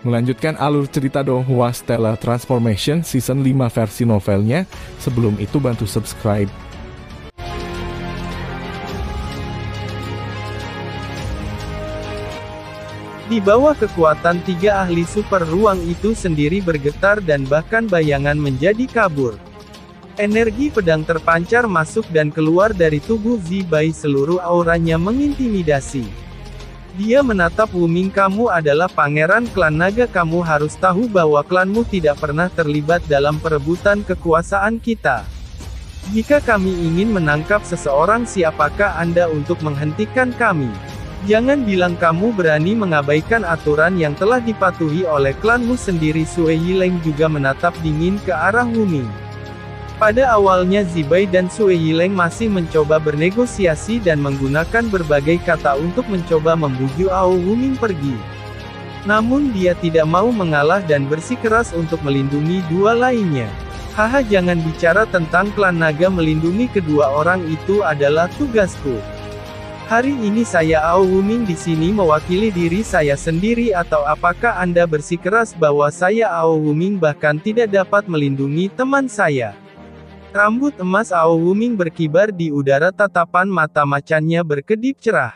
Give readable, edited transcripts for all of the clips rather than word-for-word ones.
Melanjutkan alur cerita Donghua Stellar Transformation Season 5 versi novelnya. Sebelum itu bantu subscribe. Di bawah kekuatan tiga ahli super ruang itu sendiri bergetar dan bahkan bayangan menjadi kabur. Energi pedang terpancar masuk dan keluar dari tubuh Zibai, seluruh auranya mengintimidasi. Dia menatap Wu Ming, kamu adalah pangeran klan naga, kamu harus tahu bahwa klanmu tidak pernah terlibat dalam perebutan kekuasaan kita. Jika kami ingin menangkap seseorang, siapakah Anda untuk menghentikan kami? Jangan bilang kamu berani mengabaikan aturan yang telah dipatuhi oleh klanmu sendiri. Sue Yileng juga menatap dingin ke arah Wu Ming. Pada awalnya Zibai dan Sue Yileng masih mencoba bernegosiasi dan menggunakan berbagai kata untuk mencoba membujuk Wu Ming pergi. Namun dia tidak mau mengalah dan bersikeras untuk melindungi dua lainnya. Haha, jangan bicara tentang klan naga, melindungi kedua orang itu adalah tugasku. Hari ini saya Wu Ming di sini mewakili diri saya sendiri, atau apakah Anda bersikeras bahwa saya Wu Ming bahkan tidak dapat melindungi teman saya? Rambut emas Wu Ming berkibar di udara, tatapan mata macannya berkedip cerah.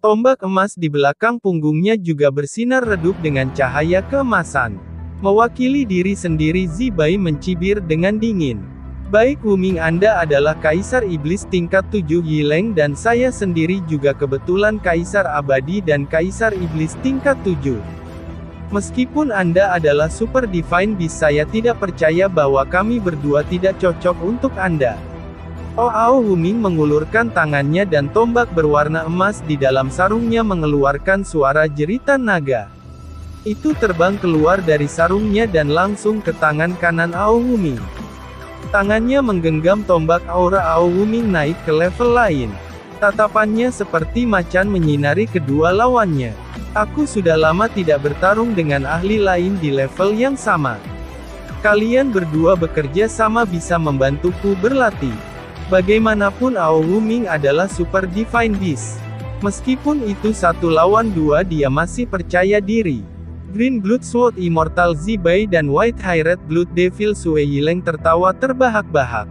Tombak emas di belakang punggungnya juga bersinar redup dengan cahaya keemasan. Mewakili diri sendiri, Zibai mencibir dengan dingin. Baik Wu Ming, Anda adalah Kaisar Iblis tingkat 7 Yileng, dan saya sendiri juga kebetulan Kaisar Abadi dan Kaisar Iblis tingkat 7. Meskipun Anda adalah Super Divine Beast, saya tidak percaya bahwa kami berdua tidak cocok untuk Anda. Wu Ming mengulurkan tangannya dan tombak berwarna emas di dalam sarungnya mengeluarkan suara jeritan naga. Itu terbang keluar dari sarungnya dan langsung ke tangan kanan Wu Ming. Tangannya menggenggam tombak, aura Wu Ming naik ke level lain. Tatapannya seperti macan menyinari kedua lawannya. Aku sudah lama tidak bertarung dengan ahli lain di level yang sama. Kalian berdua bekerja sama bisa membantuku berlatih. Bagaimanapun Wu Ming adalah Super Divine Beast. Meskipun itu 1 lawan 2, dia masih percaya diri. Green Blood Sword Immortal Zibai dan White High Red Blood Devil Sue Yileng tertawa terbahak-bahak.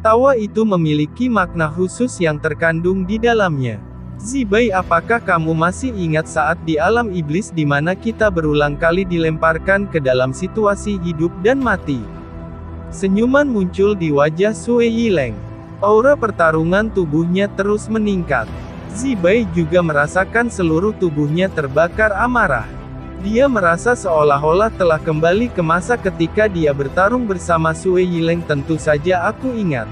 Tawa itu memiliki makna khusus yang terkandung di dalamnya. Zibai, apakah kamu masih ingat saat di alam iblis di mana kita berulang kali dilemparkan ke dalam situasi hidup dan mati? Senyuman muncul di wajah Sue Yileng. Aura pertarungan tubuhnya terus meningkat. Zibai juga merasakan seluruh tubuhnya terbakar amarah. Dia merasa seolah-olah telah kembali ke masa ketika dia bertarung bersama Sue Yileng. Tentu saja aku ingat.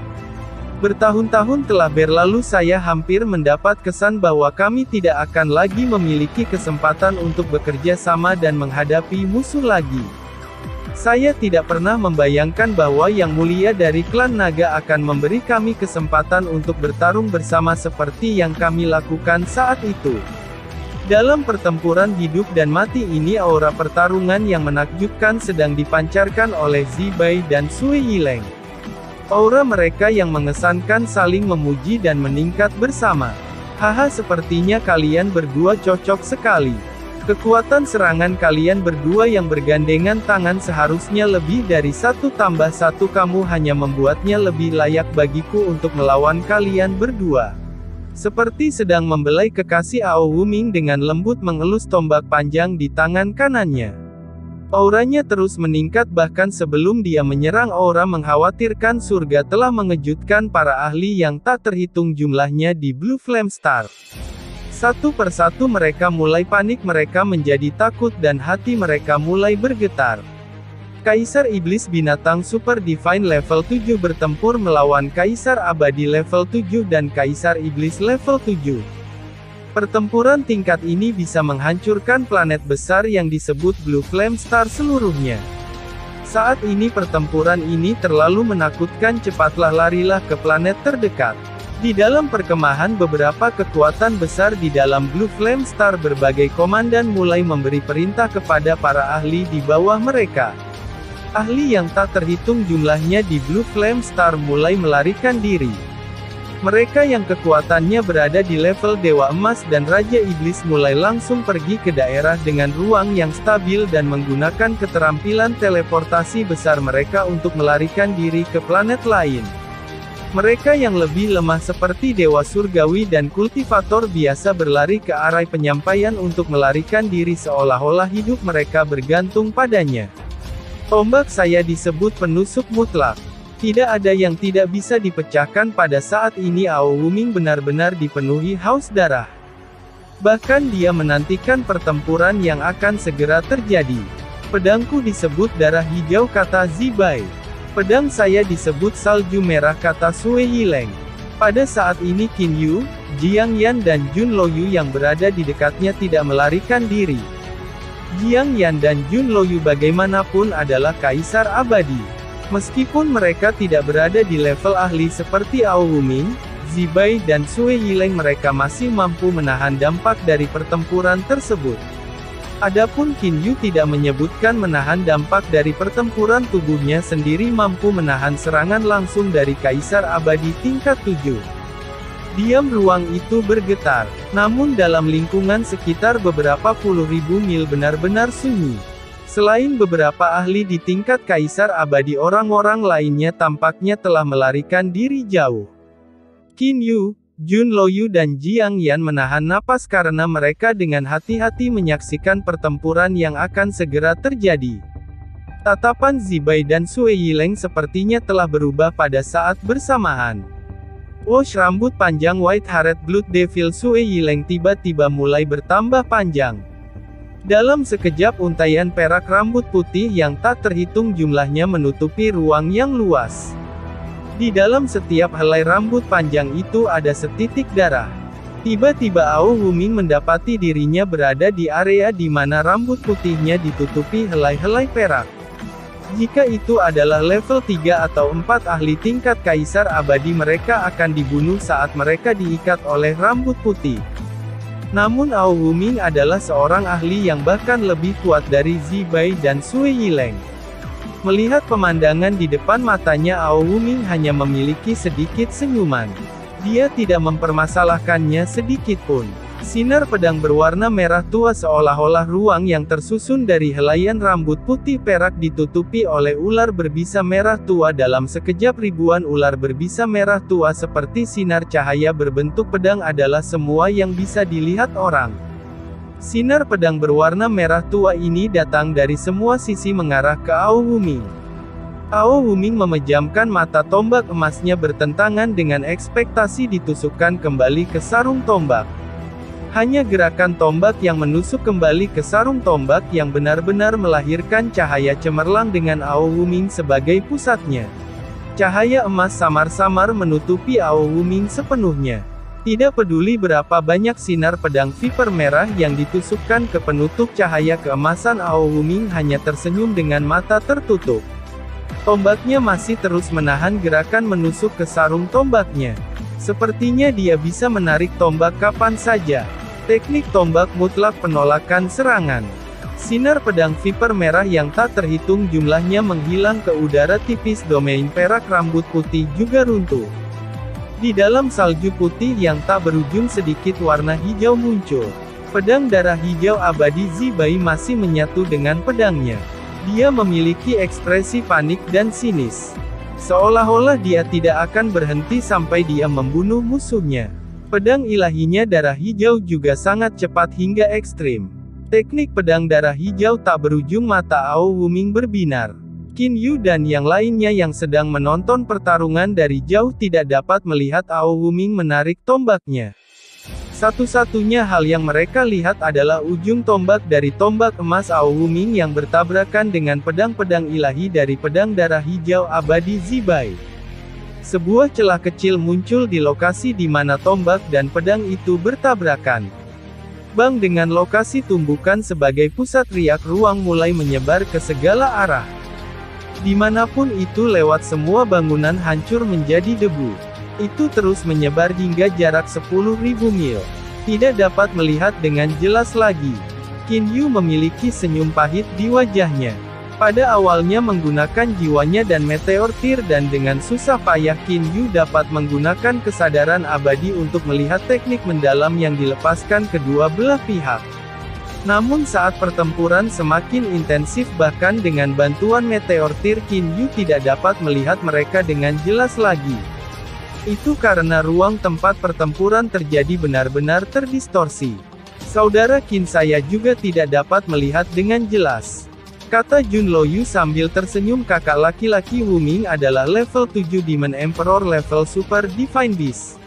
Bertahun-tahun telah berlalu, saya hampir mendapat kesan bahwa kami tidak akan lagi memiliki kesempatan untuk bekerja sama dan menghadapi musuh lagi. Saya tidak pernah membayangkan bahwa Yang Mulia dari klan naga akan memberi kami kesempatan untuk bertarung bersama seperti yang kami lakukan saat itu. Dalam pertempuran hidup dan mati ini, aura pertarungan yang menakjubkan sedang dipancarkan oleh Zibai dan Sue Yileng. Aura mereka yang mengesankan saling memuji dan meningkat bersama. Haha, sepertinya kalian berdua cocok sekali. Kekuatan serangan kalian berdua yang bergandengan tangan seharusnya lebih dari 1 tambah 1. Kamu hanya membuatnya lebih layak bagiku untuk melawan kalian berdua. Seperti sedang membelai kekasih, Wu Ming dengan lembut mengelus tombak panjang di tangan kanannya. Auranya terus meningkat, bahkan sebelum dia menyerang, aura mengkhawatirkan surga telah mengejutkan para ahli yang tak terhitung jumlahnya di Blue Flame Star. Satu persatu mereka mulai panik, mereka menjadi takut dan hati mereka mulai bergetar. Kaisar Iblis binatang Super Divine level 7 bertempur melawan Kaisar Abadi level 7 dan Kaisar Iblis level 7. Pertempuran tingkat ini bisa menghancurkan planet besar yang disebut Blue Flame Star seluruhnya. Saat ini pertempuran ini terlalu menakutkan, cepatlah larilah ke planet terdekat. Di dalam perkemahan beberapa kekuatan besar di dalam Blue Flame Star, berbagai komandan mulai memberi perintah kepada para ahli di bawah mereka. Ahli yang tak terhitung jumlahnya di Blue Flame Star mulai melarikan diri. Mereka yang kekuatannya berada di level Dewa Emas dan Raja Iblis mulai langsung pergi ke daerah dengan ruang yang stabil dan menggunakan keterampilan teleportasi besar mereka untuk melarikan diri ke planet lain. Mereka yang lebih lemah seperti Dewa Surgawi dan Kultivator biasa berlari ke arah penyampaian untuk melarikan diri seolah-olah hidup mereka bergantung padanya. Tombak saya disebut penusuk mutlak. Tidak ada yang tidak bisa dipecahkan pada saat ini. Ao Wuming benar-benar dipenuhi haus darah. Bahkan dia menantikan pertempuran yang akan segera terjadi. Pedangku disebut darah hijau, kata Zibai. Pedang saya disebut salju merah, kata Sui Yileng. Pada saat ini Qin Yu, Jiang Yan dan Jun Loyu yang berada di dekatnya tidak melarikan diri. Jiang Yan dan Jun Loyu bagaimanapun adalah kaisar abadi. Meskipun mereka tidak berada di level ahli seperti Ao Wuming, Zibai dan Sui Yileng, mereka masih mampu menahan dampak dari pertempuran tersebut. Adapun Qin Yu tidak menyebutkan menahan dampak dari pertempuran, tubuhnya sendiri mampu menahan serangan langsung dari Kaisar Abadi tingkat 7. Diam, ruang itu bergetar, namun dalam lingkungan sekitar beberapa puluh ribu mil benar-benar sunyi. Selain beberapa ahli di tingkat Kaisar Abadi, orang-orang lainnya tampaknya telah melarikan diri jauh. Qin Yu, Jun Loyu dan Jiang Yan menahan napas karena mereka dengan hati-hati menyaksikan pertempuran yang akan segera terjadi. Tatapan Zibai dan Sui Yileng sepertinya telah berubah pada saat bersamaan. Wash rambut panjang White Haired Blood Devil Sui Yileng tiba-tiba mulai bertambah panjang. Dalam sekejap untaian perak rambut putih yang tak terhitung jumlahnya menutupi ruang yang luas. Di dalam setiap helai rambut panjang itu ada setitik darah. Tiba-tiba Ao Wuming mendapati dirinya berada di area di mana rambut putihnya ditutupi helai-helai perak. Jika itu adalah level 3 atau 4 ahli tingkat Kaisar Abadi, mereka akan dibunuh saat mereka diikat oleh rambut putih. Namun Ao Wuming adalah seorang ahli yang bahkan lebih kuat dari Zibai dan Sui Yileng. Melihat pemandangan di depan matanya, Ao Wuming hanya memiliki sedikit senyuman. Dia tidak mempermasalahkannya sedikit pun. Sinar pedang berwarna merah tua seolah-olah ruang yang tersusun dari helaian rambut putih perak ditutupi oleh ular berbisa merah tua. Dalam sekejap ribuan ular berbisa merah tua seperti sinar cahaya berbentuk pedang adalah semua yang bisa dilihat orang. Sinar pedang berwarna merah tua ini datang dari semua sisi mengarah ke Ao Wuming. Ao Wuming memejamkan mata, tombak emasnya bertentangan dengan ekspektasi ditusukkan kembali ke sarung tombak. Hanya gerakan tombak yang menusuk kembali ke sarung tombak yang benar-benar melahirkan cahaya cemerlang dengan Ao Wuming sebagai pusatnya. Cahaya emas samar-samar menutupi Ao Wuming sepenuhnya. Tidak peduli berapa banyak sinar pedang viper merah yang ditusukkan ke penutup cahaya keemasan, Ao Wuming hanya tersenyum dengan mata tertutup. Tombaknya masih terus menahan gerakan menusuk ke sarung tombaknya. Sepertinya dia bisa menarik tombak kapan saja. Teknik tombak mutlak penolakan serangan. Sinar pedang viper merah yang tak terhitung jumlahnya menghilang ke udara tipis. Domain perak rambut putih juga runtuh. Di dalam salju putih yang tak berujung sedikit warna hijau muncul. Pedang darah hijau abadi Zibai masih menyatu dengan pedangnya. Dia memiliki ekspresi panik dan sinis. Seolah-olah dia tidak akan berhenti sampai dia membunuh musuhnya. Pedang ilahinya darah hijau juga sangat cepat hingga ekstrim. Teknik pedang darah hijau tak berujung. Mata Ao Wuming berbinar. Qin Yu dan yang lainnya yang sedang menonton pertarungan dari jauh tidak dapat melihat Ao Wuming menarik tombaknya. Satu-satunya hal yang mereka lihat adalah ujung tombak dari tombak emas Ao Wuming yang bertabrakan dengan pedang-pedang ilahi dari pedang darah hijau abadi Zibai. Sebuah celah kecil muncul di lokasi di mana tombak dan pedang itu bertabrakan. Bang, dengan lokasi tumbukan sebagai pusat, riak ruang mulai menyebar ke segala arah. Dimanapun itu lewat, semua bangunan hancur menjadi debu. Itu terus menyebar hingga jarak 10.000 mil. Tidak dapat melihat dengan jelas lagi. Qin Yu memiliki senyum pahit di wajahnya. Pada awalnya menggunakan jiwanya dan meteor tir dan dengan susah payah Qin Yu dapat menggunakan kesadaran abadi untuk melihat teknik mendalam yang dilepaskan kedua belah pihak. Namun saat pertempuran semakin intensif bahkan dengan bantuan meteor tir Qin Yu tidak dapat melihat mereka dengan jelas lagi. Itu karena ruang tempat pertempuran terjadi benar-benar terdistorsi. Saudara Qin, saya juga tidak dapat melihat dengan jelas, kata Jun Loyu sambil tersenyum. Kakak laki-laki Wu Ming adalah level 7 Demon Emperor level Super Divine Beast.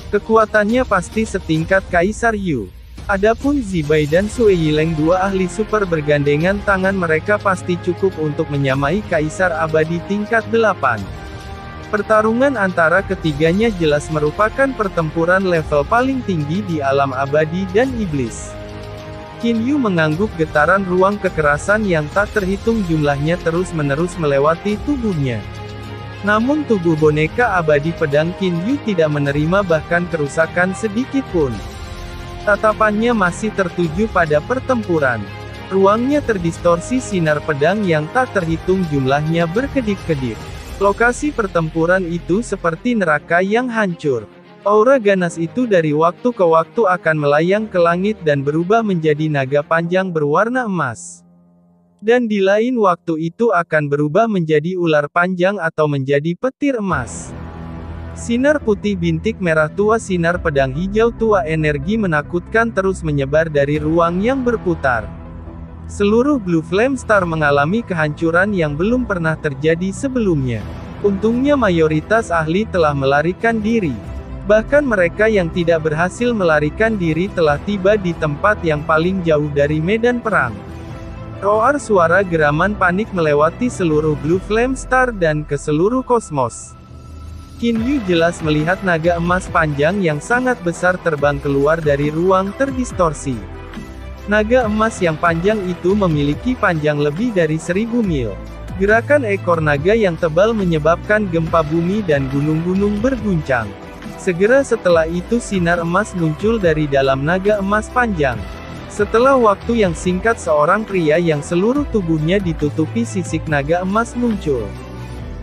Kekuatannya pasti setingkat Kaisar Yu. Adapun Zibai dan Sui Yileng, dua ahli super bergandengan tangan, mereka pasti cukup untuk menyamai Kaisar Abadi tingkat 8. Pertarungan antara ketiganya jelas merupakan pertempuran level paling tinggi di alam abadi dan iblis. Qin Yu mengangguk, getaran ruang kekerasan yang tak terhitung jumlahnya terus-menerus melewati tubuhnya. Namun tubuh boneka abadi pedang Qin Yu tidak menerima bahkan kerusakan sedikit pun. Tatapannya masih tertuju pada pertempuran. Ruangnya terdistorsi, sinar pedang yang tak terhitung jumlahnya berkedip-kedip. Lokasi pertempuran itu seperti neraka yang hancur. Aura ganas itu dari waktu ke waktu akan melayang ke langit dan berubah menjadi naga panjang berwarna emas. Dan di lain waktu itu akan berubah menjadi ular panjang atau menjadi petir emas. Sinar putih bintik merah tua, sinar pedang hijau tua, energi menakutkan terus menyebar dari ruang yang berputar. Seluruh Blue Flame Star mengalami kehancuran yang belum pernah terjadi sebelumnya. Untungnya mayoritas ahli telah melarikan diri. Bahkan mereka yang tidak berhasil melarikan diri telah tiba di tempat yang paling jauh dari medan perang. Roar suara geraman panik melewati seluruh Blue Flame Star dan ke seluruh kosmos. Qin Yu jelas melihat naga emas panjang yang sangat besar terbang keluar dari ruang terdistorsi. Naga emas yang panjang itu memiliki panjang lebih dari 1000 mil. Gerakan ekor naga yang tebal menyebabkan gempa bumi dan gunung-gunung berguncang. Segera setelah itu sinar emas muncul dari dalam naga emas panjang. Setelah waktu yang singkat seorang pria yang seluruh tubuhnya ditutupi sisik naga emas muncul.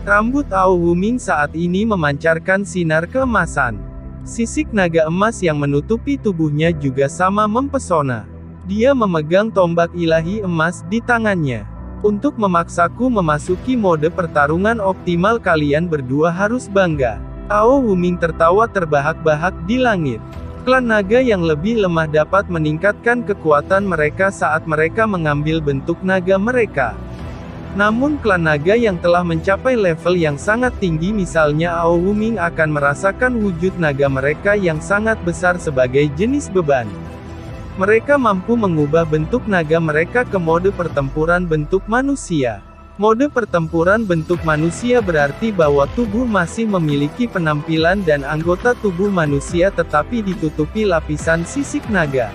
Rambut Ao Wuming saat ini memancarkan sinar keemasan. Sisik naga emas yang menutupi tubuhnya juga sama mempesona. Dia memegang tombak ilahi emas di tangannya. Untuk memaksaku memasuki mode pertarungan optimal, kalian berdua harus bangga. Ao Wuming tertawa terbahak-bahak di langit. Klan naga yang lebih lemah dapat meningkatkan kekuatan mereka saat mereka mengambil bentuk naga mereka. Namun klan naga yang telah mencapai level yang sangat tinggi, misalnya Ao Wuming, akan merasakan wujud naga mereka yang sangat besar sebagai jenis beban. Mereka mampu mengubah bentuk naga mereka ke mode pertempuran bentuk manusia. Mode pertempuran bentuk manusia berarti bahwa tubuh masih memiliki penampilan dan anggota tubuh manusia tetapi ditutupi lapisan sisik naga.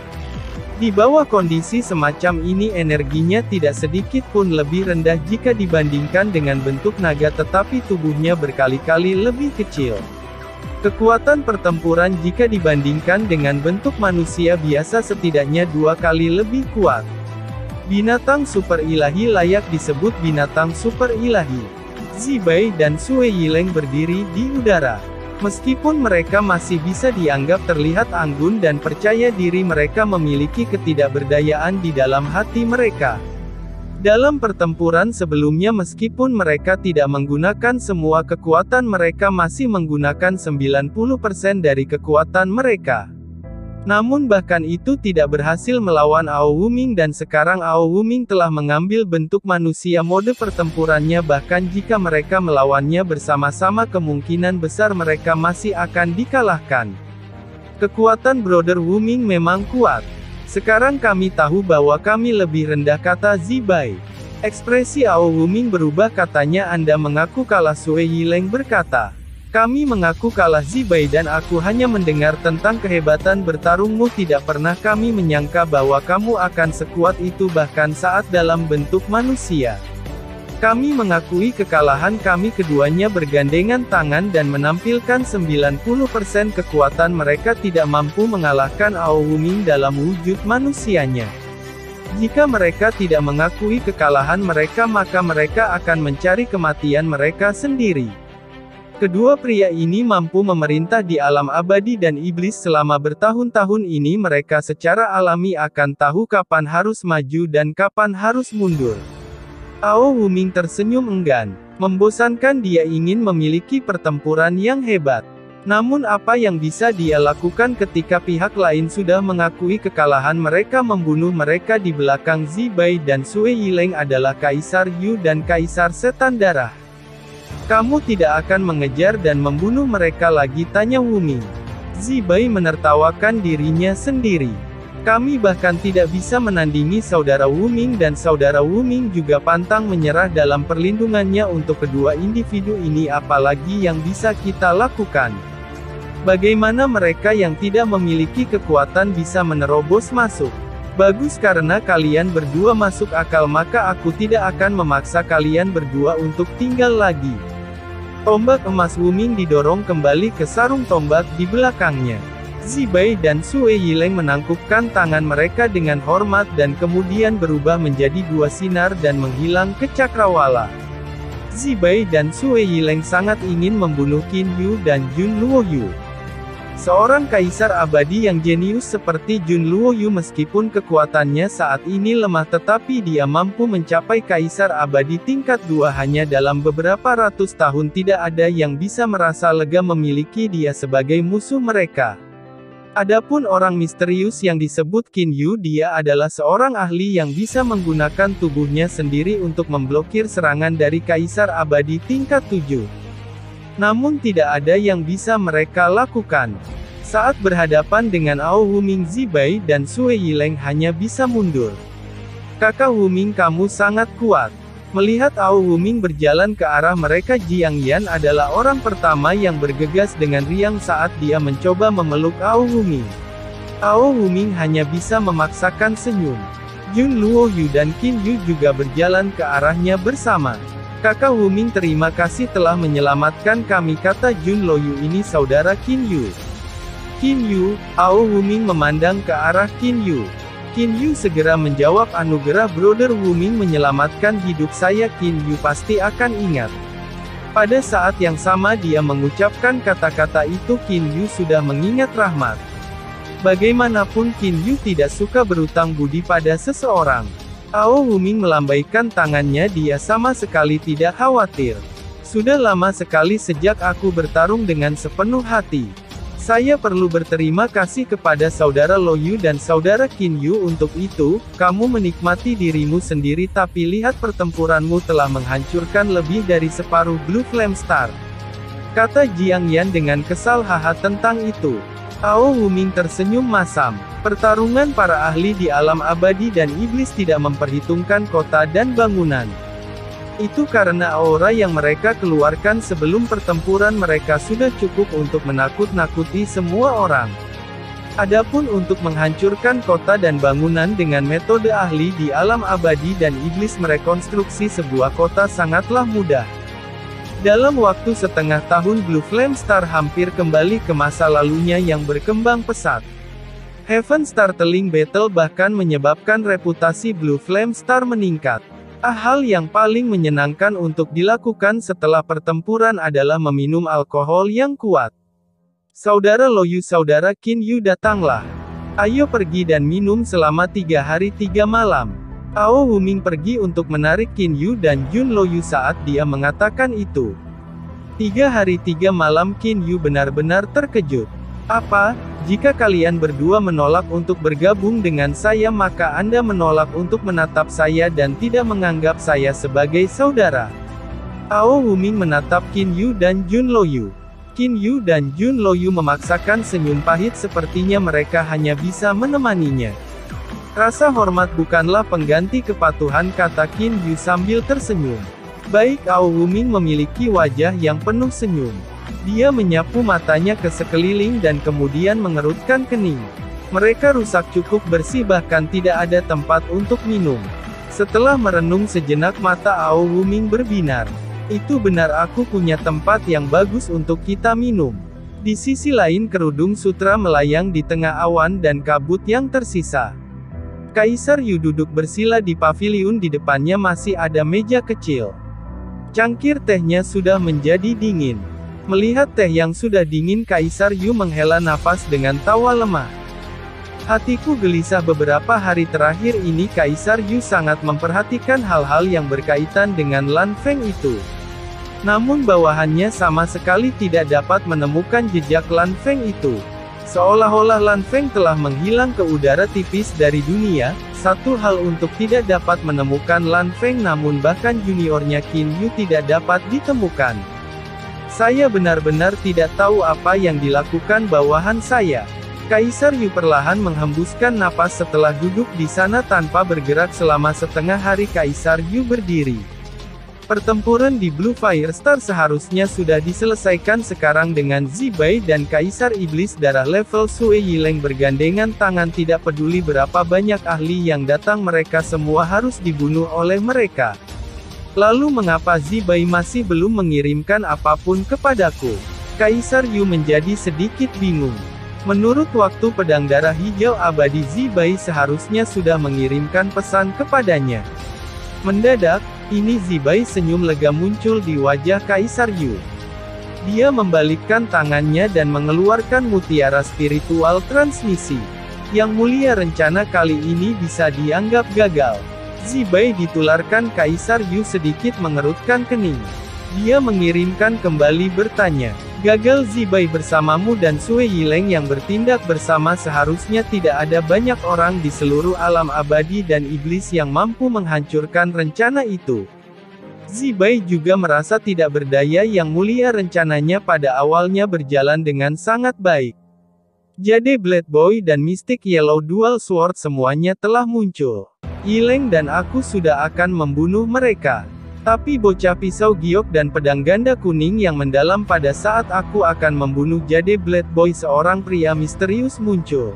Di bawah kondisi semacam ini energinya tidak sedikit pun lebih rendah jika dibandingkan dengan bentuk naga tetapi tubuhnya berkali-kali lebih kecil. Kekuatan pertempuran jika dibandingkan dengan bentuk manusia biasa setidaknya 2 kali lebih kuat. Binatang super ilahi layak disebut binatang super ilahi. Zibai dan Sui Yileng berdiri di udara. Meskipun mereka masih bisa dianggap terlihat anggun dan percaya diri, mereka memiliki ketidakberdayaan di dalam hati mereka. Dalam pertempuran sebelumnya, meskipun mereka tidak menggunakan semua kekuatan, mereka masih menggunakan 90% dari kekuatan mereka. Namun bahkan itu tidak berhasil melawan Ao Wuming, dan sekarang Ao Wuming telah mengambil bentuk manusia. Mode pertempurannya, bahkan jika mereka melawannya bersama-sama, kemungkinan besar mereka masih akan dikalahkan. Kekuatan Brother Wuming memang kuat. Sekarang kami tahu bahwa kami lebih rendah, kata Zibai. Ekspresi Ao Wuming berubah, katanya, Anda mengaku kalah. Sui Yileng berkata, kami mengaku kalah Zibai, dan aku hanya mendengar tentang kehebatan bertarungmu. Tidak pernah kami menyangka bahwa kamu akan sekuat itu bahkan saat dalam bentuk manusia. Kami mengakui kekalahan kami. Keduanya bergandengan tangan dan menampilkan 90% kekuatan mereka tidak mampu mengalahkan Ao Wuming dalam wujud manusianya. Jika mereka tidak mengakui kekalahan mereka, maka mereka akan mencari kematian mereka sendiri. Kedua pria ini mampu memerintah di alam abadi dan iblis selama bertahun-tahun ini. Mereka secara alami akan tahu kapan harus maju dan kapan harus mundur. Ao Wuming tersenyum enggan. Membosankan, dia ingin memiliki pertempuran yang hebat. Namun apa yang bisa dia lakukan ketika pihak lain sudah mengakui kekalahan mereka? Membunuh mereka di belakang Zibai dan Sui Yileng adalah Kaisar Yu dan Kaisar Setan Darah. Kamu tidak akan mengejar dan membunuh mereka lagi? Tanya Wuming. Zibai menertawakan dirinya sendiri. Kami bahkan tidak bisa menandingi saudara Wuming, dan saudara Wuming juga pantang menyerah dalam perlindungannya untuk kedua individu ini. Apalagi yang bisa kita lakukan? Bagaimana mereka yang tidak memiliki kekuatan bisa menerobos masuk? Bagus, karena kalian berdua masuk akal, maka aku tidak akan memaksa kalian berdua untuk tinggal lagi. Tombak emas Wuming didorong kembali ke sarung tombak di belakangnya. Zibai dan Sui Yileng menangkupkan tangan mereka dengan hormat dan kemudian berubah menjadi dua sinar dan menghilang ke cakrawala. Zibai dan Sui Yileng sangat ingin membunuh Qin Yu dan Jun Luoyu. Seorang kaisar abadi yang jenius seperti Jun Luoyu, meskipun kekuatannya saat ini lemah, tetapi dia mampu mencapai kaisar abadi tingkat 2 hanya dalam beberapa ratus tahun. Tidak ada yang bisa merasa lega memiliki dia sebagai musuh mereka. Adapun orang misterius yang disebut Qin Yu, dia adalah seorang ahli yang bisa menggunakan tubuhnya sendiri untuk memblokir serangan dari kaisar abadi tingkat 7. Namun tidak ada yang bisa mereka lakukan. Saat berhadapan dengan Ao Wuming, Zibai dan Sui Yileng hanya bisa mundur. Kakak Wuming, kamu sangat kuat. Melihat Ao Wuming berjalan ke arah mereka, Jiang Yan adalah orang pertama yang bergegas dengan riang saat dia mencoba memeluk Ao Wuming. Ao Wuming hanya bisa memaksakan senyum. Jun Luoyu dan Qin Yu juga berjalan ke arahnya bersama. Kakak Wuming, terima kasih telah menyelamatkan kami, kata Jun Luoyu. Ini saudara Qin Yu. Qin Yu, Ao Wuming memandang ke arah Qin Yu. Qin Yu segera menjawab, anugerah Brother Wuming menyelamatkan hidup saya. Qin Yu pasti akan ingat. Pada saat yang sama dia mengucapkan kata-kata itu, Qin Yu sudah mengingat rahmat. Bagaimanapun Qin Yu tidak suka berutang budi pada seseorang. Ao Wuming melambaikan tangannya, dia sama sekali tidak khawatir. Sudah lama sekali sejak aku bertarung dengan sepenuh hati. Saya perlu berterima kasih kepada saudara Luoyu dan saudara Qin Yu. Untuk itu, kamu menikmati dirimu sendiri, tapi lihat pertempuranmu telah menghancurkan lebih dari separuh Blue Flame Star. Kata Jiang Yan dengan kesal. Haha, tentang itu. Ao Wuming tersenyum masam. Pertarungan para ahli di alam abadi dan iblis tidak memperhitungkan kota dan bangunan. Itu karena aura yang mereka keluarkan sebelum pertempuran mereka sudah cukup untuk menakut-nakuti semua orang. Adapun untuk menghancurkan kota dan bangunan dengan metode ahli di alam abadi dan iblis, merekonstruksi sebuah kota sangatlah mudah. Dalam waktu setengah tahun, Blue Flame Star hampir kembali ke masa lalunya yang berkembang pesat. Heaven Startling Battle bahkan menyebabkan reputasi Blue Flame Star meningkat. Hal yang paling menyenangkan untuk dilakukan setelah pertempuran adalah meminum alkohol yang kuat. Saudara Luoyu, saudara Qin Yu, datanglah. Ayo pergi dan minum selama 3 hari 3 malam. Ao Wuming pergi untuk menarik Qin Yu dan Jun Luoyu. Saat dia mengatakan itu, 3 hari 3 malam, Qin Yu benar-benar terkejut. Apa? Jika kalian berdua menolak untuk bergabung dengan saya, maka Anda menolak untuk menatap saya dan tidak menganggap saya sebagai saudara. Ao Wuming menatap Qin Yu dan Jun Luoyu. Qin Yu dan Jun Luoyu memaksakan senyum pahit, sepertinya mereka hanya bisa menemaninya. Rasa hormat bukanlah pengganti kepatuhan, kata Qin Yu sambil tersenyum. Baik. Ao Wuming memiliki wajah yang penuh senyum. Dia menyapu matanya ke sekeliling dan kemudian mengerutkan kening. Mereka rusak cukup bersih, bahkan tidak ada tempat untuk minum. Setelah merenung sejenak, mata Ao Wuming berbinar. Itu benar, aku punya tempat yang bagus untuk kita minum. Di sisi lain, kerudung sutra melayang di tengah awan dan kabut yang tersisa. Kaisar Yu duduk bersila di paviliun, di depannya masih ada meja kecil. Cangkir tehnya sudah menjadi dingin. Melihat teh yang sudah dingin, Kaisar Yu menghela nafas dengan tawa lemah. Hatiku gelisah, beberapa hari terakhir ini Kaisar Yu sangat memperhatikan hal-hal yang berkaitan dengan Lan Feng itu. Namun bawahannya sama sekali tidak dapat menemukan jejak Lan Feng itu. Seolah-olah Lan Feng telah menghilang ke udara tipis dari dunia. Satu hal untuk tidak dapat menemukan Lan Feng, namun bahkan juniornya Qin Yu tidak dapat ditemukan. Saya benar-benar tidak tahu apa yang dilakukan bawahan saya. Kaisar Yu perlahan menghembuskan napas setelah duduk di sana tanpa bergerak selama setengah hari. Kaisar Yu berdiri. Pertempuran di Blue Fire Star seharusnya sudah diselesaikan sekarang dengan Zibai dan Kaisar Iblis Darah level Sui Yileng bergandengan tangan. Tidak peduli berapa banyak ahli yang datang, mereka semua harus dibunuh oleh mereka. Lalu mengapa Zibai masih belum mengirimkan apapun kepadaku? Kaisar Yu menjadi sedikit bingung. Menurut waktu pedang darah hijau abadi, Zibai seharusnya sudah mengirimkan pesan kepadanya. Mendadak, ini Zibai senyum lega muncul di wajah Kaisar Yu. Dia membalikkan tangannya dan mengeluarkan mutiara spiritual transmisi. Yang mulia, rencana kali ini bisa dianggap gagal. Zibai ditularkan. Kaisar Yu sedikit mengerutkan kening. Dia mengirimkan kembali bertanya, gagal Zibai bersamamu dan Sui Yileng yang bertindak bersama. Seharusnya tidak ada banyak orang di seluruh alam abadi dan iblis yang mampu menghancurkan rencana itu. Zibai juga merasa tidak berdaya. Yang mulia, rencananya pada awalnya berjalan dengan sangat baik. Jade Blade Boy dan Mystic Yellow Dual Sword semuanya telah muncul. Yileng dan aku sudah akan membunuh mereka. Tapi bocah pisau giok dan pedang ganda kuning yang mendalam pada saat aku akan membunuh Jade Blade Boy, seorang pria misterius muncul.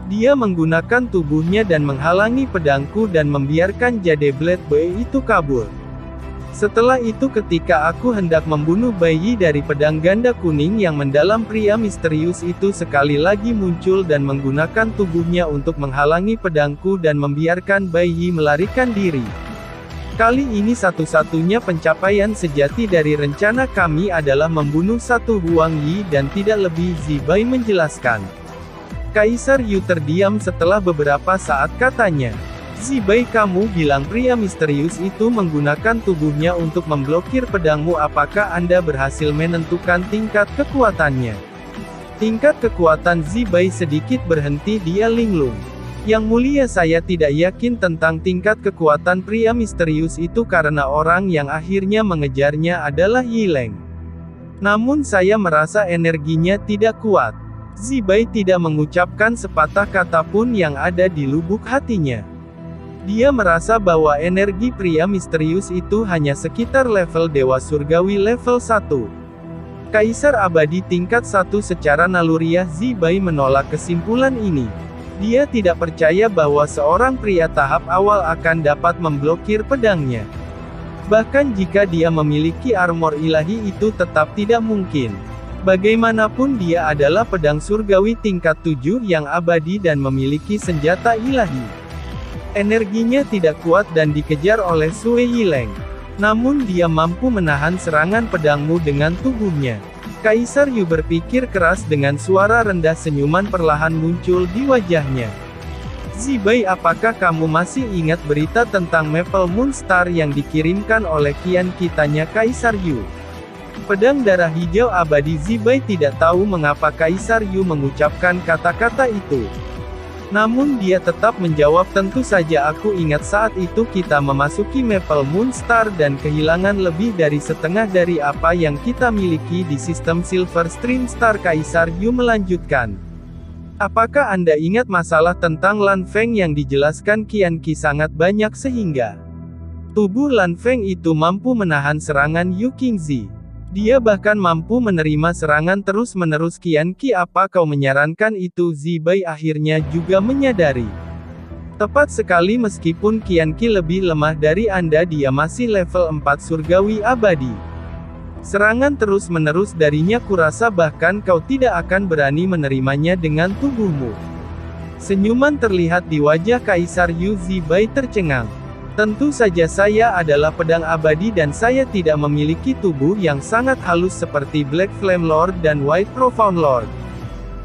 Dia menggunakan tubuhnya dan menghalangi pedangku dan membiarkan Jade Blade Boy itu kabur. Setelah itu ketika aku hendak membunuh bayi dari pedang ganda kuning yang mendalam, pria misterius itu sekali lagi muncul dan menggunakan tubuhnya untuk menghalangi pedangku dan membiarkan bayi melarikan diri. Kali ini satu-satunya pencapaian sejati dari rencana kami adalah membunuh satu Huang Yi dan tidak lebih, Zibai menjelaskan. Kaisar Yu terdiam setelah beberapa saat, katanya, Zibai, kamu bilang pria misterius itu menggunakan tubuhnya untuk memblokir pedangmu. Apakah Anda berhasil menentukan tingkat kekuatannya? Tingkat kekuatan Zibai sedikit berhenti, dia linglung. Yang mulia, saya tidak yakin tentang tingkat kekuatan pria misterius itu karena orang yang akhirnya mengejarnya adalah Yileng. Namun saya merasa energinya tidak kuat. Zibai tidak mengucapkan sepatah kata pun yang ada di lubuk hatinya. Dia merasa bahwa energi pria misterius itu hanya sekitar level Dewa Surgawi level 1. Kaisar Abadi tingkat 1 secara naluriah. Zibai menolak kesimpulan ini. Dia tidak percaya bahwa seorang pria tahap awal akan dapat memblokir pedangnya. Bahkan jika dia memiliki armor ilahi, itu tetap tidak mungkin. Bagaimanapun dia adalah pedang surgawi tingkat 7 yang abadi dan memiliki senjata ilahi. Energinya tidak kuat dan dikejar oleh Sui Yileng. Namun dia mampu menahan serangan pedangmu dengan tubuhnya. Kaisar Yu berpikir keras. Dengan suara rendah, senyuman perlahan muncul di wajahnya. Zibai, apakah kamu masih ingat berita tentang Maple Moon Star yang dikirimkan oleh Qian Qi, tanya Kaisar Yu. Pedang darah hijau abadi. Zibai tidak tahu mengapa Kaisar Yu mengucapkan kata-kata itu. Namun dia tetap menjawab, tentu saja aku ingat, saat itu kita memasuki Maple Moon Star dan kehilangan lebih dari setengah dari apa yang kita miliki di sistem Silver Stream Star. Kaisar Yu melanjutkan. Apakah Anda ingat masalah tentang Lan Feng yang dijelaskan Qian Qi sangat banyak sehingga tubuh Lan Feng itu mampu menahan serangan Yu Qingzi. Dia bahkan mampu menerima serangan terus-menerus. Qian Qi, apa kau menyarankan itu? Zibai akhirnya juga menyadari. Tepat sekali, meskipun Qian Qi lebih lemah dari Anda, dia masih level 4 surgawi abadi. Serangan terus-menerus darinya, kurasa bahkan kau tidak akan berani menerimanya dengan tubuhmu. Senyuman terlihat di wajah Kaisar Yu. Zibai tercengang. Tentu saja saya adalah pedang abadi dan saya tidak memiliki tubuh yang sangat halus seperti Black Flame Lord dan White Profound Lord.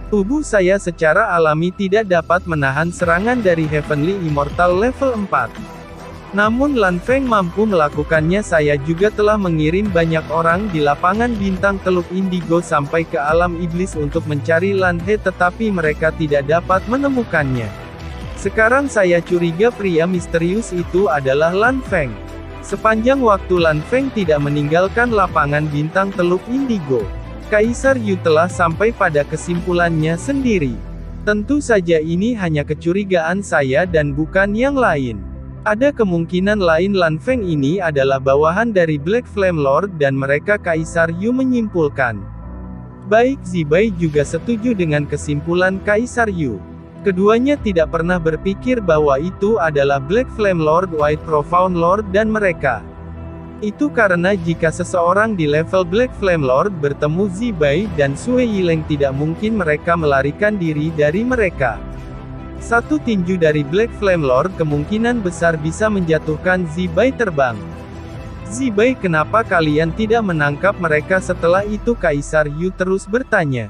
Tubuh saya secara alami tidak dapat menahan serangan dari Heavenly Immortal level 4. Namun Lan Feng mampu melakukannya. Saya juga telah mengirim banyak orang di lapangan bintang Teluk Indigo sampai ke alam iblis untuk mencari Lan He, tetapi mereka tidak dapat menemukannya. Sekarang saya curiga pria misterius itu adalah Lan Feng. Sepanjang waktu Lan Feng tidak meninggalkan lapangan bintang Teluk Indigo, Kaisar Yu telah sampai pada kesimpulannya sendiri. Tentu saja ini hanya kecurigaan saya dan bukan yang lain. Ada kemungkinan lain Lan Feng ini adalah bawahan dari Black Flame Lord dan mereka. Kaisar Yu menyimpulkan. Baik, Zibai juga setuju dengan kesimpulan Kaisar Yu. Keduanya tidak pernah berpikir bahwa itu adalah Black Flame Lord, White Profound Lord dan mereka. Itu karena jika seseorang di level Black Flame Lord bertemu Zibai dan Sue Yileng, tidak mungkin mereka melarikan diri dari mereka. Satu tinju dari Black Flame Lord kemungkinan besar bisa menjatuhkan Zibai terbang. Zibai, kenapa kalian tidak menangkap mereka? Setelah itu Kaisar Yu terus bertanya.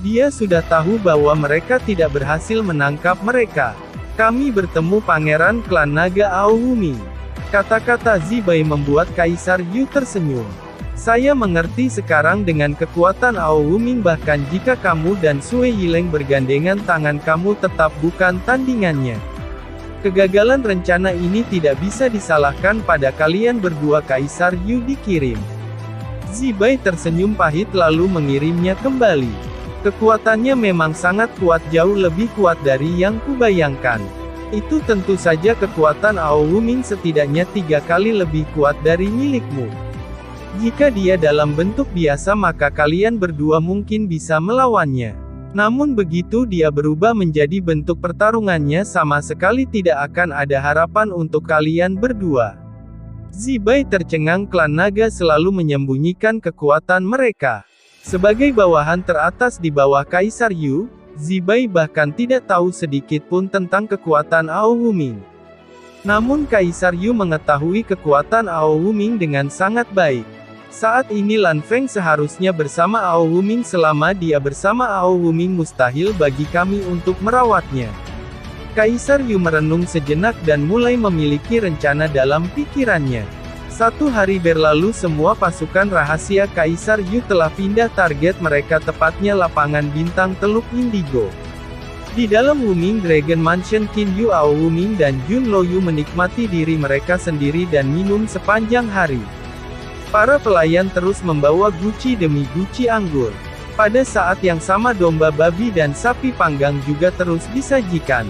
Dia sudah tahu bahwa mereka tidak berhasil menangkap mereka. Kami bertemu Pangeran Klan Naga Aowu. Kata-kata Zibai membuat Kaisar Yu tersenyum. Saya mengerti sekarang dengan kekuatan Aowu, bahkan jika kamu dan Sue Yileng bergandengan tangan kamu tetap bukan tandingannya. Kegagalan rencana ini tidak bisa disalahkan pada kalian berdua. Kaisar Yu dikirim. Zibai tersenyum pahit lalu mengirimnya kembali. Kekuatannya memang sangat kuat, jauh lebih kuat dari yang kubayangkan. Itu tentu saja kekuatan Aowu setidaknya 3 kali lebih kuat dari milikmu. Jika dia dalam bentuk biasa maka kalian berdua mungkin bisa melawannya. Namun begitu dia berubah menjadi bentuk pertarungannya, sama sekali tidak akan ada harapan untuk kalian berdua. Zibai tercengang. Klan Naga selalu menyembunyikan kekuatan mereka. Sebagai bawahan teratas di bawah Kaisar Yu, Zibai bahkan tidak tahu sedikit pun tentang kekuatan Aowu. Namun Kaisar Yu mengetahui kekuatan Aowu dengan sangat baik. Saat ini Lan Feng seharusnya bersama Aowu. Selama dia bersama Aowu, mustahil bagi kami untuk merawatnya. Kaisar Yu merenung sejenak dan mulai memiliki rencana dalam pikirannya. 1 hari berlalu, semua pasukan rahasia Kaisar Yu telah pindah target mereka, tepatnya lapangan bintang Teluk Indigo. Di dalam Wuming Dragon Mansion, Qin Yu, Aowu dan Jun Loyu menikmati diri mereka sendiri dan minum sepanjang hari. Para pelayan terus membawa guci demi guci anggur. Pada saat yang sama domba, babi dan sapi panggang juga terus disajikan.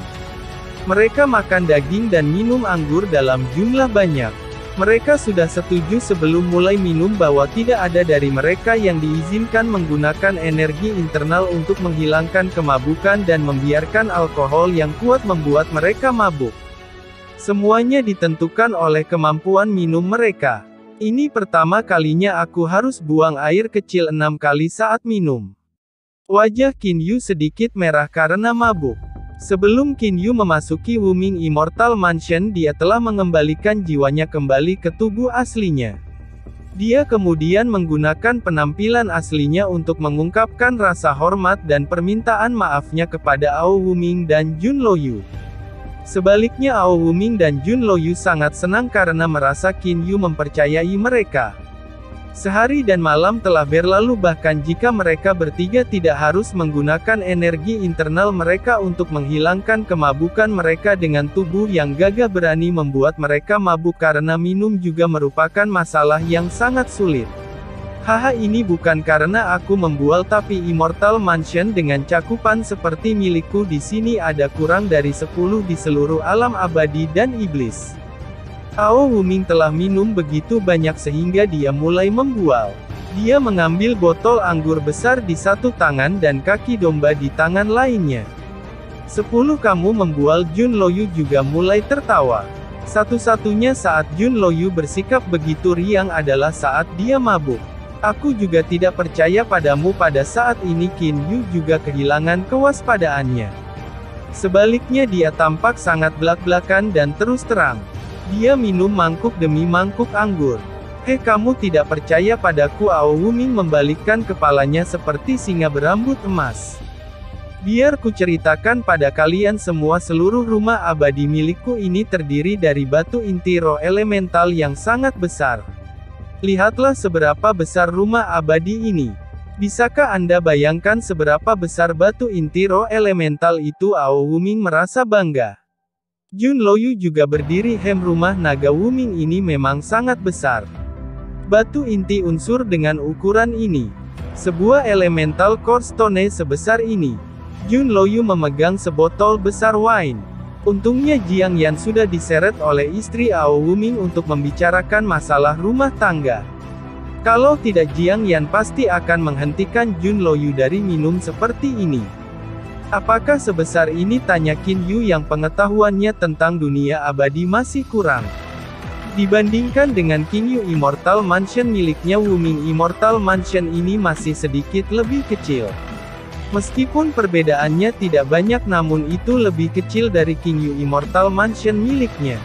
Mereka makan daging dan minum anggur dalam jumlah banyak. Mereka sudah setuju sebelum mulai minum bahwa tidak ada dari mereka yang diizinkan menggunakan energi internal untuk menghilangkan kemabukan dan membiarkan alkohol yang kuat membuat mereka mabuk. Semuanya ditentukan oleh kemampuan minum mereka. Ini pertama kalinya aku harus buang air kecil 6 kali saat minum. Wajah Qin Yu sedikit merah karena mabuk. Sebelum Qin Yu memasuki Wuming Immortal Mansion, dia telah mengembalikan jiwanya kembali ke tubuh aslinya. Dia kemudian menggunakan penampilan aslinya untuk mengungkapkan rasa hormat dan permintaan maafnya kepada Aowu dan Jun Loyu. Sebaliknya Aowu dan Jun Loyu sangat senang karena merasa Qin Yu mempercayai mereka. Sehari dan malam telah berlalu, bahkan jika mereka bertiga tidak harus menggunakan energi internal mereka untuk menghilangkan kemabukan mereka dengan tubuh yang gagah berani membuat mereka mabuk karena minum juga merupakan masalah yang sangat sulit. Haha, ini bukan karena aku membual, tapi Immortal Mansion dengan cakupan seperti milikku di sini ada kurang dari 10 di seluruh alam abadi dan iblis. Aowu telah minum begitu banyak sehingga dia mulai membual. Dia mengambil botol anggur besar di satu tangan dan kaki domba di tangan lainnya. 10 kamu membual. Jun Loyu juga mulai tertawa. Satu-satunya saat Jun Loyu bersikap begitu riang adalah saat dia mabuk. Aku juga tidak percaya padamu. Pada saat ini Qin Yu juga kehilangan kewaspadaannya. Sebaliknya dia tampak sangat belak-belakan dan terus terang. Dia minum mangkuk demi mangkuk anggur. Kamu tidak percaya padaku?" Ao Wuming membalikkan kepalanya seperti singa berambut emas. "Biar ku ceritakan pada kalian semua, seluruh rumah abadi milikku ini terdiri dari batu inti roh elemental yang sangat besar. Lihatlah seberapa besar rumah abadi ini. Bisakah Anda bayangkan seberapa besar batu inti roh elemental itu?" Ao Wuming merasa bangga. Jun Loyu juga berdiri. Rumah naga Wuming ini memang sangat besar. Batu inti unsur dengan ukuran ini. Sebuah elemental core stone sebesar ini. Jun Loyu memegang sebotol besar wine. Untungnya Jiang Yan sudah diseret oleh istri Ao Wuming untuk membicarakan masalah rumah tangga. Kalau tidak, Jiang Yan pasti akan menghentikan Jun Loyu dari minum seperti ini. "Apakah sebesar ini?" tanya Qin Yu yang pengetahuannya tentang dunia abadi masih kurang. Dibandingkan dengan Qin Yu Immortal Mansion miliknya, Wuming Immortal Mansion ini masih sedikit lebih kecil. Meskipun perbedaannya tidak banyak, namun itu lebih kecil dari Qin Yu Immortal Mansion miliknya.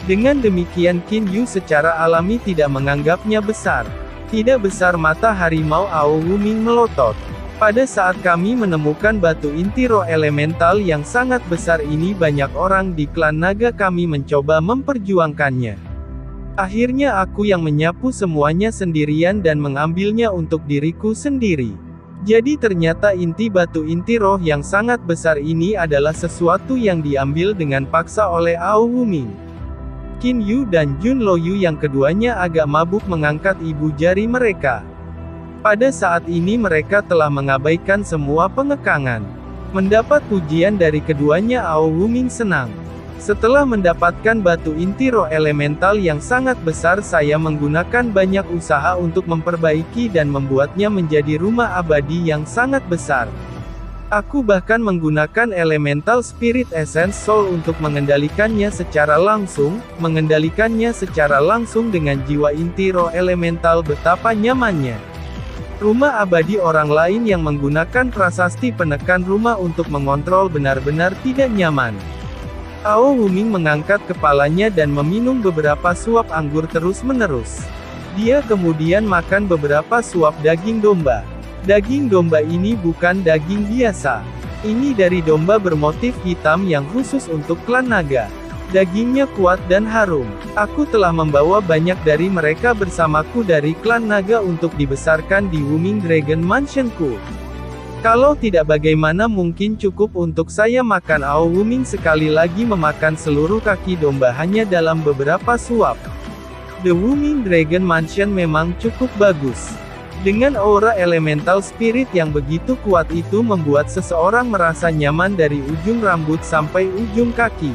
Dengan demikian Qin Yu secara alami tidak menganggapnya besar. "Tidak besar." Mata harimau Ao Wuming melotot. "Pada saat kami menemukan batu inti roh elemental yang sangat besar ini, banyak orang di klan naga kami mencoba memperjuangkannya. Akhirnya aku yang menyapu semuanya sendirian dan mengambilnya untuk diriku sendiri. Jadi ternyata inti batu inti roh yang sangat besar ini adalah sesuatu yang diambil dengan paksa oleh Ao Wuming." Qin Yu dan Jun Loyu yang keduanya agak mabuk mengangkat ibu jari mereka. Pada saat ini mereka telah mengabaikan semua pengekangan. Mendapat pujian dari keduanya, Ao Wuming senang. "Setelah mendapatkan batu inti roh elemental yang sangat besar, saya menggunakan banyak usaha untuk memperbaiki dan membuatnya menjadi rumah abadi yang sangat besar. Aku bahkan menggunakan elemental spirit essence soul untuk mengendalikannya secara langsung dengan jiwa inti roh elemental. Betapa nyamannya. Rumah abadi orang lain yang menggunakan prasasti penekan rumah untuk mengontrol benar-benar tidak nyaman." Ao Wuming mengangkat kepalanya dan meminum beberapa suap anggur terus-menerus. Dia kemudian makan beberapa suap daging domba. Daging domba ini bukan daging biasa. Ini dari domba bermotif hitam yang khusus untuk klan naga. Dagingnya kuat dan harum. Aku telah membawa banyak dari mereka bersamaku dari klan naga untuk dibesarkan di Wuming Dragon Mansionku. Kalau tidak, bagaimana mungkin cukup untuk saya makan?" Ao Wuming sekali lagi memakan seluruh kaki domba hanya dalam beberapa suap. The Wuming Dragon Mansion memang cukup bagus. Dengan aura elemental spirit yang begitu kuat, itu membuat seseorang merasa nyaman dari ujung rambut sampai ujung kaki.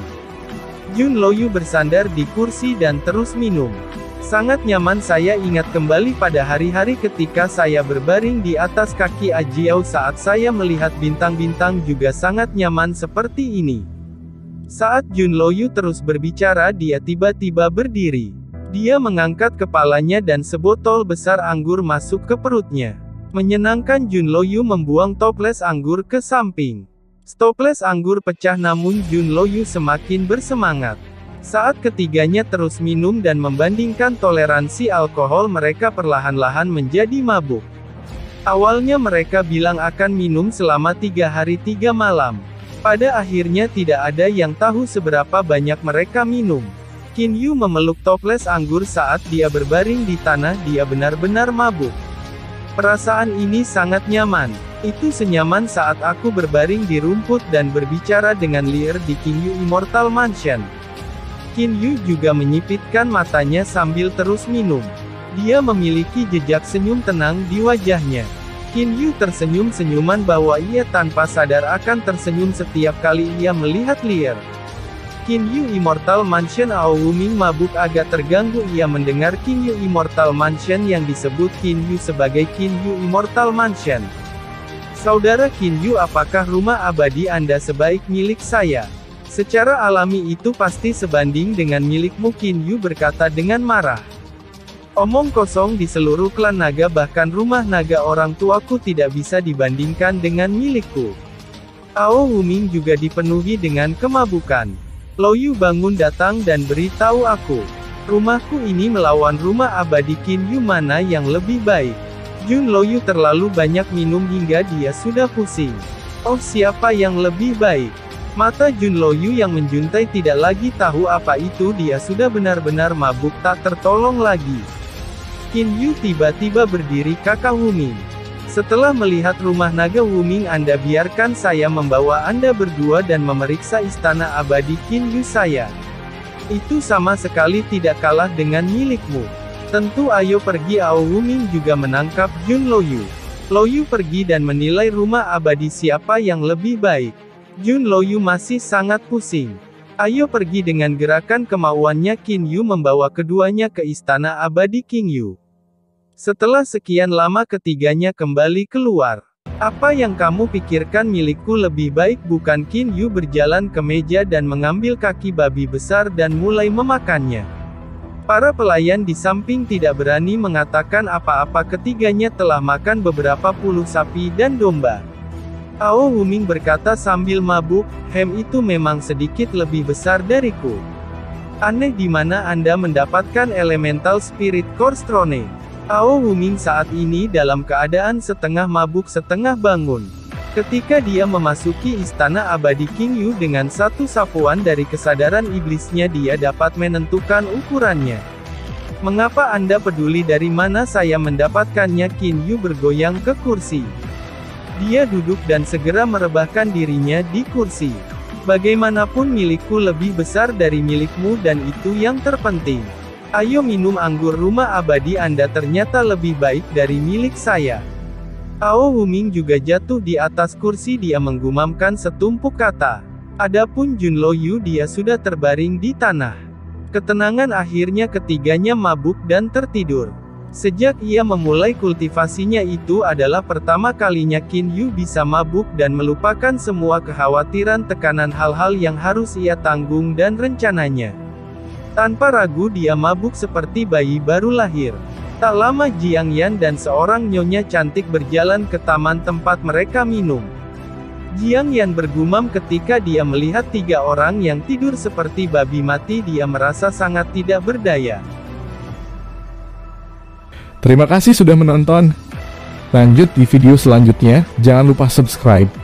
Jun Loyu bersandar di kursi dan terus minum. "Sangat nyaman. Saya ingat kembali pada hari-hari ketika saya berbaring di atas kaki Ajiao saat saya melihat bintang-bintang juga sangat nyaman seperti ini." Saat Jun Loyu terus berbicara, dia tiba-tiba berdiri. Dia mengangkat kepalanya dan sebotol besar anggur masuk ke perutnya. Menyenangkan, Jun Loyu membuang toples anggur ke samping. Toples anggur pecah, namun Jun Loyu semakin bersemangat. Saat ketiganya terus minum dan membandingkan toleransi alkohol mereka, perlahan-lahan menjadi mabuk. Awalnya mereka bilang akan minum selama 3 hari 3 malam. Pada akhirnya tidak ada yang tahu seberapa banyak mereka minum. Qin Yu memeluk toples anggur saat dia berbaring di tanah. Dia benar-benar mabuk. "Perasaan ini sangat nyaman. Itu senyaman saat aku berbaring di rumput dan berbicara dengan Lier di Qin Yu Immortal Mansion." Qin Yu juga menyipitkan matanya sambil terus minum. Dia memiliki jejak senyum tenang di wajahnya. Qin Yu tersenyum senyuman bahwa ia tanpa sadar akan tersenyum setiap kali ia melihat Lier. Qin Yu Immortal Mansion. Ao Wuming mabuk agak terganggu ia mendengar Qin Yu Immortal Mansion yang disebut Qin Yu sebagai Qin Yu Immortal Mansion. "Saudara Qin Yu, apakah rumah abadi Anda sebaik milik saya? Secara alami itu pasti sebanding dengan milikmu," Qin Yu berkata dengan marah. "Omong kosong, di seluruh klan naga bahkan rumah naga orang tuaku tidak bisa dibandingkan dengan milikku. Ao Wuming juga dipenuhi dengan kemabukan. Loyu bangun datang dan beritahu aku. Rumahku ini melawan rumah abadi Qin Yu, mana yang lebih baik? Jun Loyu terlalu banyak minum hingga dia sudah pusing. Oh, siapa yang lebih baik? Mata Jun Loyu yang menjuntai tidak lagi tahu apa itu, dia sudah benar-benar mabuk tak tertolong lagi. Qin Yu tiba-tiba berdiri. Kakak Wuming. Setelah melihat rumah naga Wuming, Anda biarkan saya membawa Anda berdua dan memeriksa istana abadi Qin Yu saya. Itu sama sekali tidak kalah dengan milikmu. Tentu ayo pergi. Ao Wuming juga menangkap Jun Loyu. Loyu pergi dan menilai rumah abadi siapa yang lebih baik. Jun Loyu masih sangat pusing. Ayo pergi. Dengan gerakan kemauannya Qin Yu membawa keduanya ke istana abadi Qin Yu. Setelah sekian lama ketiganya kembali keluar. Apa yang kamu pikirkan? Milikku lebih baik bukan? Qin Yu berjalan ke meja dan mengambil kaki babi besar dan mulai memakannya. Para pelayan di samping tidak berani mengatakan apa-apa. Ketiganya telah makan beberapa puluh sapi dan domba. Ao Wuming berkata sambil mabuk, itu memang sedikit lebih besar dariku. Aneh, di mana Anda mendapatkan elemental spirit core Strone? Ao Wuming saat ini dalam keadaan setengah mabuk setengah bangun. Ketika dia memasuki istana abadi Qin Yu dengan satu sapuan dari kesadaran iblisnya, dia dapat menentukan ukurannya. Mengapa Anda peduli dari mana saya mendapatkannya? Qin Yu bergoyang ke kursi. Dia duduk dan segera merebahkan dirinya di kursi. Bagaimanapun milikku lebih besar dari milikmu dan itu yang terpenting. Ayo minum anggur rumah abadi Anda ternyata lebih baik dari milik saya. Ao Wuming juga jatuh di atas kursi. Dia menggumamkan setumpuk kata. Adapun Jun Loyu, dia sudah terbaring di tanah. Ketenangan akhirnya ketiganya mabuk dan tertidur. Sejak ia memulai kultivasinya, itu adalah pertama kalinya Qin Yu bisa mabuk dan melupakan semua kekhawatiran, tekanan, hal-hal yang harus ia tanggung dan rencananya. Tanpa ragu dia mabuk seperti bayi baru lahir. Tak lama Jiang Yan dan seorang nyonya cantik berjalan ke taman tempat mereka minum. Jiang Yan bergumam ketika dia melihat tiga orang yang tidur seperti babi mati. Dia merasa sangat tidak berdaya. Terima kasih sudah menonton. Lanjut di video selanjutnya, jangan lupa subscribe.